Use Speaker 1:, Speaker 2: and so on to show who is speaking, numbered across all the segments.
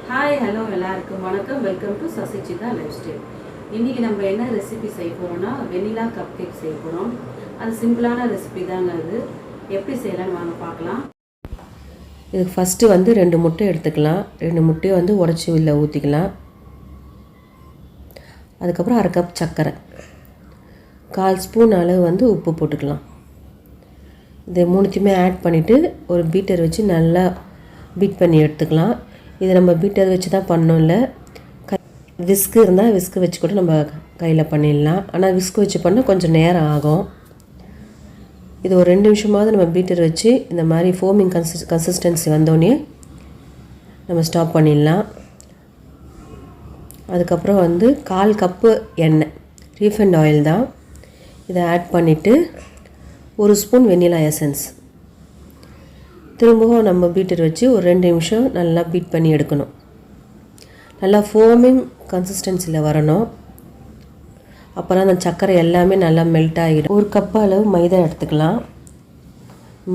Speaker 1: Hi hello எல்லாருக்கும் வணக்கம். Welcome to Sasichitha lifestyle. இன்றைக்கி நம்ம என்ன ரெசிபி செய்ய போகிறோம்னா வெண்ணிலா கப் கேக் செய்ய போகிறோம். அது சிம்பிளான ரெசிபி தாங்க. அது எப்படி செய்யலான்னு வாங்க பார்க்கலாம்.
Speaker 2: இதுக்கு ஃபஸ்ட்டு வந்து 2 முட்டை எடுத்துக்கலாம். 2 முட்டையை வந்து உடச்சி உள்ள ஊற்றிக்கலாம். அதுக்கப்புறம் 1/2 கப் சர்க்கரை, 1/4 ஸ்பூன் அளவு வந்து உப்பு போட்டுக்கலாம். இது மூணுத்தையுமே ஆட் பண்ணிவிட்டு ஒரு பீட்டர் வச்சு நல்லா பீட் பண்ணி எடுத்துக்கலாம். இது நம்ம பீட்டர் வச்சு தான் பண்ணோம், இல்லை விஸ்கு இருந்தால் விஸ்கு வச்சு கூட நம்ம கையில் பண்ணிடலாம். ஆனால் விஸ்கு வச்சு பண்ணால் கொஞ்சம் நேரம் ஆகும். இது ஒரு 2 நிமிஷமாவது நம்ம பீட்டர் வச்சு இந்த மாதிரி ஃபோமிங் கன்சிஸ்டன்சி வந்தோடனே நம்ம ஸ்டாப் பண்ணிடலாம். அதுக்கப்புறம் வந்து 1/4 கப்பு எண்ணெய், ரீஃபைண்ட் ஆயில் தான், இதை ஆட் பண்ணிவிட்டு 1 ஸ்பூன் வெண்ணிலா எசன்ஸ், திரும்பவும் நம்ம பீட்டர் வச்சு ஒரு 2 நிமிஷம் நல்லா பீட் பண்ணி எடுக்கணும். நல்லா ஃபோமிங் கன்சிஸ்டன்சியில் வரணும். அப்புறம் அந்த சர்க்கரை எல்லாமே நல்லா மெல்ட் ஆகிடும். 1 கப் அளவு மைதா எடுத்துக்கலாம்.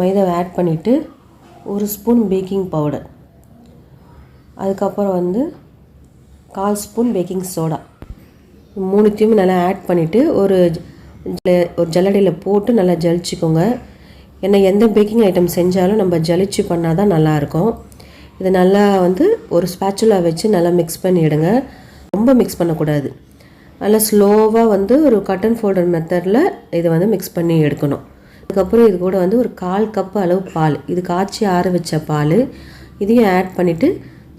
Speaker 2: மைதாவை ஆட் பண்ணிவிட்டு 1 ஸ்பூன் பேக்கிங் பவுடர், அதுக்கப்புறம் வந்து 1/4 ஸ்பூன் பேக்கிங் சோடா, மூணுத்தையுமே நல்லா ஆட் பண்ணிவிட்டு ஒரு ஜல்லடையில் போட்டு நல்லா ஜலிச்சுக்கோங்க. ஏன்னா எந்த பேக்கிங் ஐட்டம் செஞ்சாலும் நம்ம ஜலிச்சு பண்ணால் தான் நல்லாயிருக்கும். இது நல்லா வந்து ஒரு ஸ்பேச்சுலா வச்சு நல்லா மிக்ஸ் பண்ணிவிடுங்க. ரொம்ப மிக்ஸ் பண்ணக்கூடாது. நல்லா ஸ்லோவாக வந்து ஒரு கட் அண்ட் ஃபோல்டர் மெத்தடில் இதை வந்து மிக்ஸ் பண்ணி எடுக்கணும். அதுக்கப்புறம் இது கூட வந்து ஒரு 1/4 கப் அளவு பால், இது காய்ச்சி ஆற வச்ச பால், இதையும் ஆட் பண்ணிவிட்டு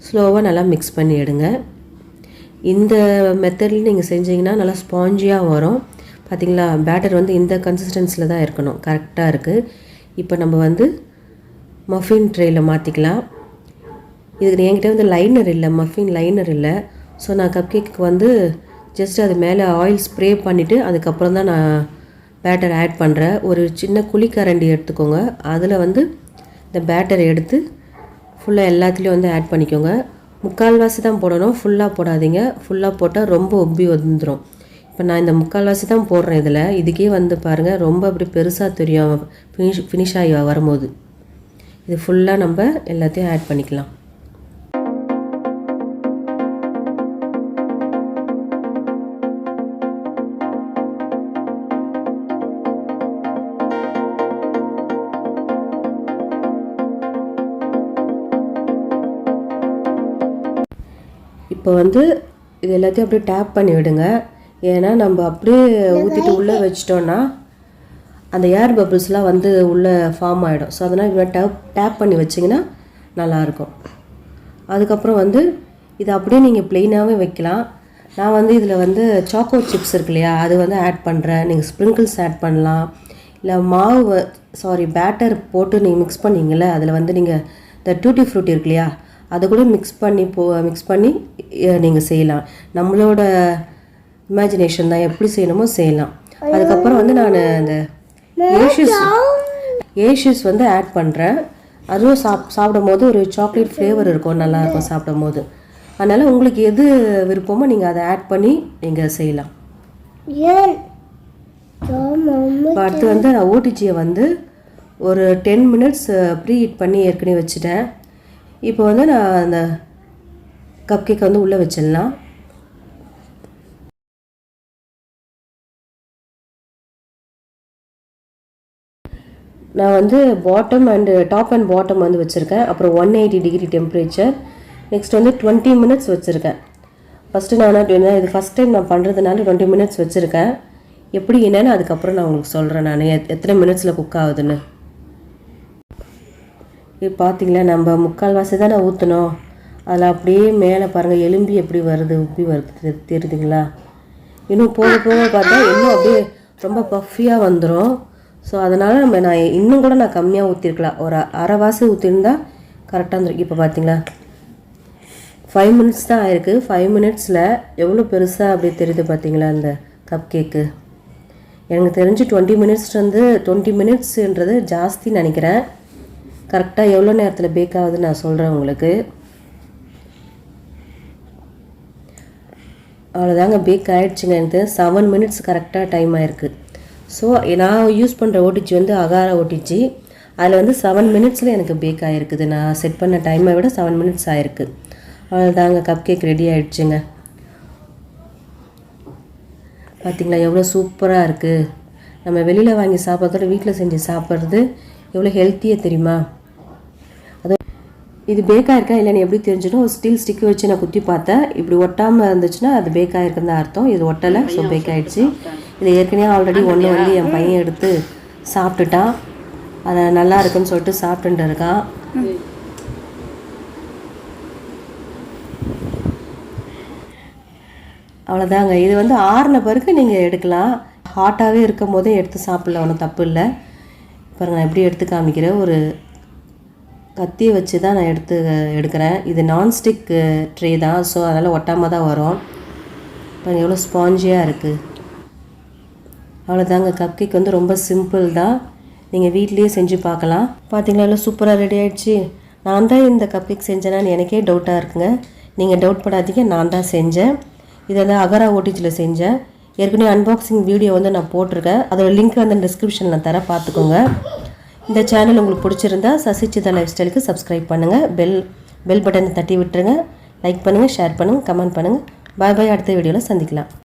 Speaker 2: ஸ்லோவாக நல்லா மிக்ஸ் பண்ணி எடுங்க. இந்த மெத்தடில் நீங்கள் செஞ்சீங்கன்னா நல்லா ஸ்பாஞ்சியாக வரும். பார்த்திங்களா, பேட்டர் வந்து இந்த கன்சிஸ்டன்சியில் தான் இருக்கணும். கரெக்டாக இருக்குது. இப்போ நம்ம வந்து மஃபின் ட்ரேயில் மாற்றிக்கலாம். இதுக்கு என்கிட்ட வந்து லைனர் இல்லை, மஃபின் லைனர் இல்லை. ஸோ நான் கப் கேக்கு வந்து ஜஸ்ட் அது மேலே ஆயில் ஸ்ப்ரே பண்ணிவிட்டு அதுக்கப்புறம் தான் நான் பேட்டர் ஆட் பண்ணுறேன். ஒரு சின்ன குழிக்கரண்டி எடுத்துக்கோங்க. அதில் வந்து இந்த பேட்டரை எடுத்து ஃபுல்லாக எல்லாத்துலேயும் வந்து ஆட் பண்ணிக்கோங்க. 3/4 தான் போடணும், ஃபுல்லாக போடாதீங்க. ஃபுல்லாக போட்டால் ரொம்ப உப்பி வந்துடும். இப்போ நான் இந்த 3/4 தான் போடுறேன். இதில் இதுக்கே வந்து பாருங்கள் ரொம்ப அப்படி பெருசாக தெரியும் ஃபினிஷ் ஆகி வரும்போது. இது ஃபுல்லாக நம்ம எல்லாத்தையும் ஆட் பண்ணிக்கலாம். இப்போ வந்து இது எல்லாத்தையும் அப்படியே டேப் பண்ணி விடுங்க. ஏன்னா நம்ம அப்படியே ஊற்றிட்டு உள்ளே வச்சிட்டோன்னா அந்த ஏர் பபிள்ஸ்லாம் வந்து உள்ளே ஃபார்ம் ஆகிடும். ஸோ அதனால் இப்போ டேப் பண்ணி வச்சிங்கன்னா நல்லாயிருக்கும். அதுக்கப்புறம் வந்து இது அப்படியே நீங்கள் ப்ளெயினாகவே வைக்கலாம். நான் வந்து இதில் வந்து சாக்கோ சிப்ஸ் இருக்கு இல்லையா, அது வந்து ஆட் பண்ணுறேன். நீங்கள் ஸ்ப்ரிங்கிள்ஸ் ஆட் பண்ணலாம். இல்லை பேட்டர் போட்டு நீங்கள் மிக்ஸ் பண்ணிங்களே, அதில் வந்து நீங்கள் இந்த டூட்டி ஃப்ரூட்டி இருக்கு இல்லையா, அதை கூட மிக்ஸ் பண்ணி நீங்கள் செய்யலாம். நம்மளோட இமேஜினேஷன் தான், எப்படி செய்யணுமோ செய்யலாம். அதுக்கப்புறம் வந்து நான் இந்த ஏஷியஸ் வந்து ஆட் பண்ணுறேன். அதுவும் சாப்பிடும் போது ஒரு சாக்லேட் ஃப்ளேவர் இருக்கும், நல்லாயிருக்கும் சாப்பிடும் போது. அதனால் உங்களுக்கு எது விருப்பமோ நீங்கள் அதை ஆட் பண்ணி நீங்கள் செய்யலாம். இப்போ அடுத்து வந்து நான் ஓடிஜியை வந்து ஒரு 10 மினிட்ஸ் ப்ரீ ஹீட் பண்ணி ஏற்கனவே வச்சுட்டேன். இப்போ வந்து நான் அந்த கப் கேக்கை வந்து உள்ளே வச்சிடலாம். நான் வந்து டாப் அண்ட் பாட்டம் வந்து வச்சுருக்கேன். அப்புறம் 180 டிகிரி டெம்பரேச்சர். நெக்ஸ்ட் வந்து 20 மினிட்ஸ் வச்சுருக்கேன். ஃபஸ்ட்டு நான் இது ஃபஸ்ட் டைம் நான் பண்ணுறதுனால 20 மினிட்ஸ் வச்சுருக்கேன். எப்படி என்னன்னு அதுக்கப்புறம் நான் உங்களுக்கு சொல்கிறேன் நான் எத்தனை மினிட்ஸில் குக் ஆகுதுன்னு. இது பார்த்திங்களா, நம்ம 3/4 தான் நான் ஊற்றணும். அதில் அப்படியே மேலே பாருங்கள் எலும்பி எப்படி வருது, உப்பி வருது, தெரியுதுங்களா? இன்னும் போக போக பார்த்தா இன்னும் அப்படியே ரொம்ப பஃபியாக வந்துடும். ஸோ அதனால் நான் இன்னும் கூட கம்மியாக ஊற்றிருக்கலாம். ஒரு அரைவாசி ஊற்றிருந்தா கரெக்டாக இருந்திருக்கு. இப்போ பார்த்தீங்களா 5 மினிட்ஸ் தான் ஆயிருக்கு. 5 மினிட்ஸில் எவ்வளோ பெருசாக அப்படி தெரியுது பார்த்தீங்களா இந்த கப் கேக்கு. எனக்கு தெரிஞ்சு 20 மினிட்ஸ்ன்றது ஜாஸ்தி நினைக்கிறேன். கரெக்டாக எவ்வளோ நேரத்தில் பேக் ஆகுதுன்னு நான் சொல்கிறேன் உங்களுக்கு. அவ்வளோதாங்க, பேக் ஆகிடுச்சுங்க. எனக்கு 7 மினிட்ஸ் கரெக்டாக டைம் ஆயிருக்கு. ஸோ நான் யூஸ் பண்ணுற ஓடிஜி வந்து அகாரோ ஓடிஜி. அதில் வந்து 7 மினிட்ஸில் எனக்கு பேக் ஆகிருக்குது. நான் செட் பண்ண டைமை விட 7 மினிட்ஸ் ஆகிருக்கு. அவ்வளோதாங்க, கப் கேக் ரெடி ஆகிடுச்சுங்க. பார்த்திங்களா எவ்வளோ சூப்பராக இருக்குது. நம்ம வெளியில் வாங்கி சாப்பிட்றதோட வீட்டில் செஞ்சு சாப்பிட்றது எவ்வளோ ஹெல்த்தியாக தெரியுமா. அதுவும் இது பேக்காக இருக்கா இல்லைன்னு எப்படி தெரிஞ்சிடும், ஒரு ஸ்டீல் ஸ்டிக்கு வச்சு நான் குத்தி பார்த்தேன். இப்படி ஒட்டாமல் இருந்துச்சுன்னா அது பேக்காக இருக்குன்னு தான் அர்த்தம். இது ஒட்டலை, ஸோ பேக் ஆகிடுச்சு. இது ஏற்கனவே ஆல்ரெடி ஒன்று வந்து என் பையன் எடுத்து சாப்பிட்டுட்டான். அதை நல்லா இருக்குன்னு சொல்லிட்டு சாப்பிட்டுட்டு இருக்கான். அவ்வளோதாங்க. இது வந்து ஆறின பிறகு நீங்கள் எடுக்கலாம். ஹாட்டாகவே இருக்கும் போதே எடுத்து சாப்பிட்ல, ஒன்றும் தப்பு இல்லை. பாருங்க நான் எப்படி எடுத்து காமிக்கிறேன். ஒரு கத்தியை வச்சு தான் நான் எடுக்கிறேன். இது நான்ஸ்டிக் ட்ரே தான், ஸோ அதனால் ஒட்டாமல் தான் வரும். பாருங்கள் எவ்வளோ ஸ்பாஞ்சியாக இருக்குது. அவ்வளோதாங்க, கப் கேக் வந்து ரொம்ப சிம்பிள் தான். நீங்கள் வீட்லேயே செஞ்சு பார்க்கலாம். பார்த்தீங்களா எவ்வளோ சூப்பராக ரெடி ஆகிடுச்சு. நான் தான் இந்த கப் கேக் செஞ்சேனான்னு எனக்கே டவுட்டாக இருக்குங்க. நீங்கள் டவுட் படாதீங்க, நான் தான் செஞ்சேன். இதை வந்து அகரா ஓடிஜியில் செஞ்சேன். ஏற்கனவே அன்பாக்சிங் வீடியோ வந்து நான் போட்டிருக்கேன். அதோட லிங்க் வந்து டிஸ்கிரிப்ஷனில் தரேன், பார்த்துக்கோங்க. இந்த சேனல் உங்களுக்கு பிடிச்சிருந்தா சசிச்சிதா லைஃப் ஸ்டைலுக்கு சப்ஸ்கிரைப் பண்ணுங்கள். பெல் பட்டனை தட்டி விட்டுருங்க. லைக் பண்ணுங்கள், ஷேர் பண்ணுங்கள், கமெண்ட் பண்ணுங்கள். பாய் பாய். அடுத்த வீடியோவில் சந்திக்கலாம்.